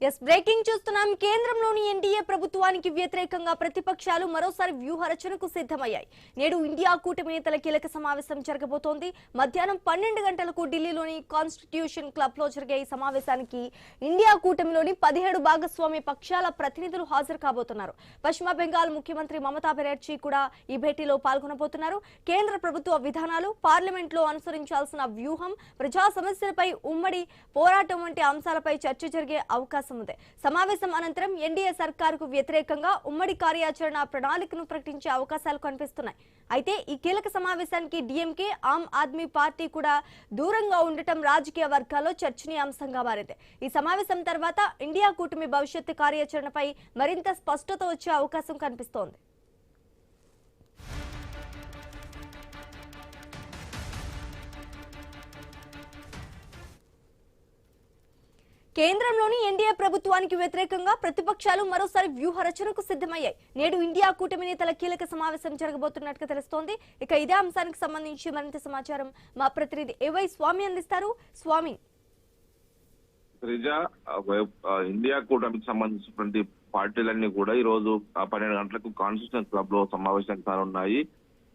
Yes breaking చూస్తున్నాం. కేంద్రంలోని NDA ప్రభుత్వానికి వ్యతిరేకంగా ప్రతిపక్షాలు మరోసారి వ్యూహ రచనకు సిద్ధమయ్యాయి. నేడు ఇండియా కూటమి నేతల కీలక సమావేశం జరగబోతోంది. మధ్యాహ్నం 12 గంటలకు ఢిల్లీలోని కాన్స్టిట్యూషన్ క్లబ్ లో జరిగే ఈ సమావేశానికి ఇండియా కూటమిలోని 17 భాగస్వామ్య పక్షాల ప్రతినిధులు హాజరు కాబోతున్నారు. పశ్చిమ బెంగాల్ ముఖ్యమంత్రి మమతా బెనర్జీ కూడా ఈ భేటీలో పాల్గొనబోతున్నారు. కేంద్ర ప్రభుత్వ విధానాలు, పార్లమెంట్ లో అనుసరించాల్సిన వ్యూహం, ప్రజా సమస్యలపై ఉమ్మడి పోరాటం వంటి అంశాలపై చర్చ జరిగే అవకాశం ఉంది. సమావేశం అనంతరం ఎన్డీఏ సర్కారుకు వ్యతిరేకంగా ఉమ్మడి కార్యాచరణ ప్రణాళికను ప్రకటించే అవకాశాలు కనిపిస్తున్నాయి. అయితే ఈ కీలక సమావేశానికి డీఎంకే, ఆమ్ ఆద్మీ పార్టీ కూడా దూరంగా ఉండటం రాజకీయ వర్గాల్లో చర్చనీయాంశంగా మారింది. ఈ సమావేశం తర్వాత ఇండియా కూటమి భవిష్యత్తు కార్యాచరణపై మరింత స్పష్టత వచ్చే అవకాశం కనిపిస్తోంది. కేంద్రంలోని ఎన్డీఏ ప్రభుత్వానికి వ్యతిరేకంగా ప్రతిపక్షాలు మరోసారి వ్యూహ రచనకు సిద్ధమయ్యాయి. నేడు ఇండియా కూటమి నేతల కీలక సమావేశం జరగబోతున్నట్టుగా తెలుస్తోంది. ఇక ఇదే అంశానికి సంబంధించి మరింత సమాచారం మా ప్రతినిధి ఏవై స్వామి అందిస్తారు. స్వామి, ఇండియా కూటమికి సంబంధించినటువంటి పార్టీలన్నీ కూడా ఈ రోజు 12 గంటలకు కాన్స్టిట్యూషన్ క్లబ్ లో సమావేశం కానున్నాయి.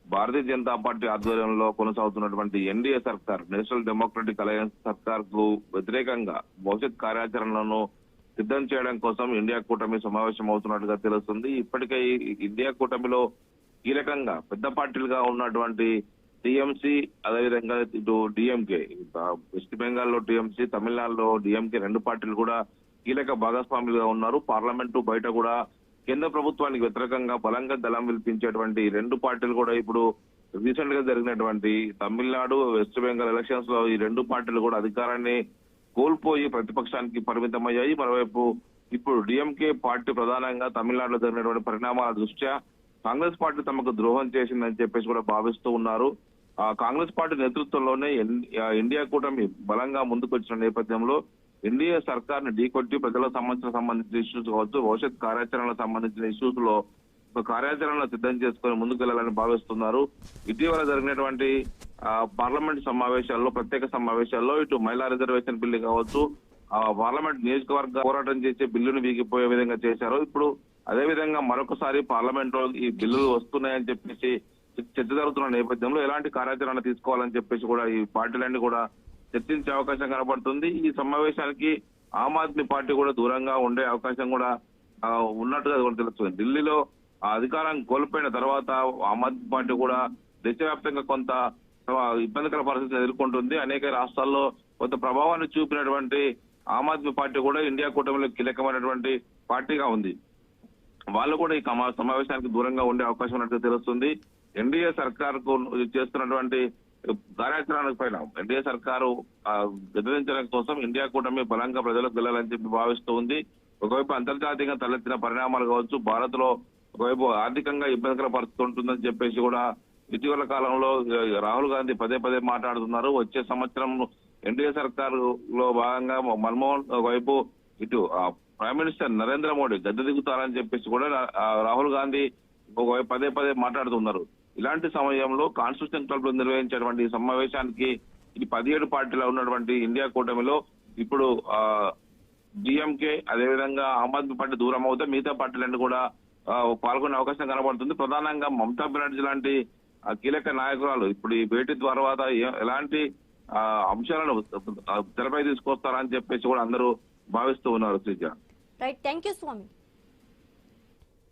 భారతీయ జనతా పార్టీ ఆధ్వర్యంలో కొనసాగుతున్నటువంటి ఎన్డీఏ సర్కార్, నేషనల్ డెమోక్రటిక్ అలయన్స్ సర్కార్ కు వ్యతిరేకంగా భవిష్యత్ కార్యాచరణను సిద్ధం చేయడం కోసం ఇండియా కూటమి సమావేశం అవుతున్నట్టుగా తెలుస్తుంది. ఇప్పటికే ఇండియా కూటమిలో కీలకంగా పెద్ద పార్టీలుగా ఉన్నటువంటి టీఎంసీ, అదేవిధంగా ఇటు డిఎంకే, వెస్ట్ బెంగాల్లో టీఎంసీ, తమిళనాడులో డిఎంకే, రెండు పార్టీలు కూడా కీలక భాగస్వాములుగా ఉన్నారు. పార్లమెంటు బయట కూడా కేంద్ర ప్రభుత్వానికి వ్యతిరేకంగా బలంగా దళం విల్పించేటువంటి రెండు పార్టీలు కూడా ఇప్పుడు రీసెంట్ గా జరిగినటువంటి తమిళనాడు, వెస్ట్ బెంగాల్ ఎలక్షన్స్ లో ఈ రెండు పార్టీలు కూడా అధికారాన్ని కోల్పోయి ప్రతిపక్షానికి పరిమితమయ్యాయి. మరోవైపు ఇప్పుడు డిఎంకే పార్టీ ప్రధానంగా తమిళనాడులో జరిగినటువంటి పరిణామాల దృష్ట్యా కాంగ్రెస్ పార్టీ తమకు ద్రోహం చేసిందని చెప్పేసి కూడా భావిస్తూ ఉన్నారు. కాంగ్రెస్ పార్టీ నేతృత్వంలోనే ఇండియా కూటమి బలంగా ముందుకు వచ్చిన నేపథ్యంలో ఎన్డీఏ సర్కార్ ని ఢీకొట్టి ప్రజలకు సంబంధించిన ఇష్యూస్ కావచ్చు, భవిష్యత్ కార్యాచరణకు సంబంధించిన ఇష్యూస్ లో ఒక కార్యాచరణ సిద్ధం చేసుకుని ముందుకు వెళ్లాలని భావిస్తున్నారు. ఇటీవల జరిగినటువంటి పార్లమెంట్ సమావేశాల్లో, ప్రత్యేక సమావేశాల్లో ఇటు మహిళా రిజర్వేషన్ బిల్లు కావచ్చు, పార్లమెంట్ నియోజకవర్గ పోరాటం చేసే బిల్లును వీగిపోయే విధంగా చేశారు. ఇప్పుడు అదే విధంట్ మరొకసారి పార్లమెంట్ లో ఈ బిల్లులు వస్తున్నాయని చెప్పేసి చర్చ జరుగుతున్న నేపథ్యంలో ఎలాంటి కార్యాచరణ తీసుకోవాలని చెప్పేసి కూడా ఈ పార్టీలన్నీ కూడా చర్చించే అవకాశం కనబడుతుంది. ఈ సమావేశానికి ఆమ్ ఆద్మీ పార్టీ కూడా దూరంగా ఉండే అవకాశం కూడా ఉన్నట్టుగా తెలుస్తుంది. ఢిల్లీలో అధికారం కోల్పోయిన తర్వాత ఆమ్ ఆద్మీ పార్టీ కూడా దేశవ్యాప్తంగా కొంత ఇబ్బందికర పరిస్థితిని ఎదుర్కొంటుంది. అనేక రాష్ట్రాల్లో కొంత ప్రభావాన్ని చూపినటువంటి ఆమ్ ఆద్మీ పార్టీ కూడా ఇండియా కూటమిలో కీలకమైనటువంటి పార్టీగా ఉంది. వాళ్ళు కూడా ఈ సమావేశానికి దూరంగా ఉండే అవకాశం ఉన్నట్టుగా తెలుస్తుంది. ఎన్డీఏ సర్కార్ కు చేస్తున్నటువంటి కార్యాచరణ పైన ఎన్డీఏ సర్కారు ఎదిరించడం కోసం ఇండియా కూటమి బలంగా ప్రజలకు వెళ్లాలని చెప్పి భావిస్తూ ఉంది. ఒకవైపు అంతర్జాతీయంగా తలెత్తిన పరిణామాలు కావచ్చు, భారత్ లో ఒకవైపు ఆర్థికంగా ఇబ్బందికర పరిస్థితి ఉంటుందని చెప్పేసి కూడా ఇటీవల కాలంలో రాహుల్ గాంధీ పదే పదే మాట్లాడుతున్నారు. వచ్చే సంవత్సరం ఎన్డీఏ సర్కారు లో భాగంగా మన్మోహన్ ఒకవైపు ఇటు ప్రైమ్ మినిస్టర్ నరేంద్ర మోడీ గద్దె దిగుతారని చెప్పేసి కూడా రాహుల్ గాంధీ ఒకవైపు పదే పదే మాట్లాడుతున్నారు. ఇలాంటి సమయంలో కాన్స్టిట్యూషన్ క్లబ్ లో నిర్వహించేటువంటి సమావేశానికి ఈ 17 పార్టీలో ఉన్నటువంటి ఇండియా కూటమిలో ఇప్పుడు డిఎంకే, అదేవిధంగా ఆమ్ ఆద్మీ పార్టీ దూరం అవుతే మిగతా పార్టీలన్నీ కూడా పాల్గొనే అవకాశం కనబడుతుంది. ప్రధానంగా మమతా బెనర్జీ లాంటి కీలక నాయకురాలు ఇప్పుడు ఈ భేటీ తర్వాత ఎలాంటి అంశాలను తెరపై తీసుకొస్తారని చెప్పేసి కూడా అందరూ భావిస్తూ ఉన్నారు. Sreeja, right, thank you Swamy.